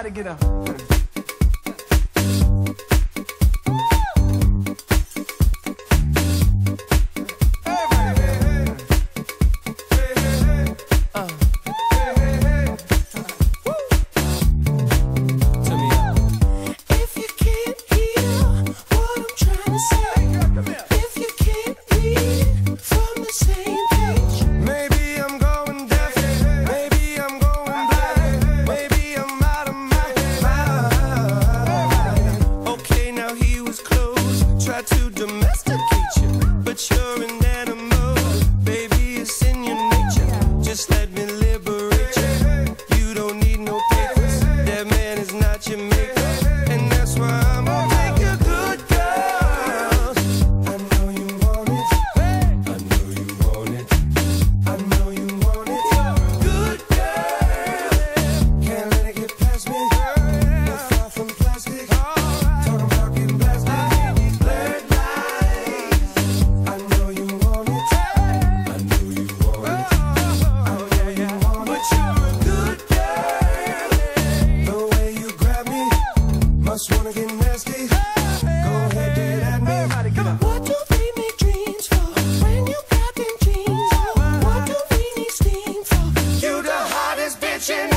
Everybody get up. To domesticate you, but you're an animal, baby, it's in your nature. Just let me liberate you. You don't need no papers. That man is not your maker, and that's why I'm gonna make you good, girl. I know you want it. I know you want it. I know you want it. Good girl. Can't let it get past me. We're far from plastic. Talking about getting blasted. Must wanna get nasty. Go ahead, do it at me. Come on. What do we make dreams for when you got them jeans on? What do we need steam for? You the hottest bitch in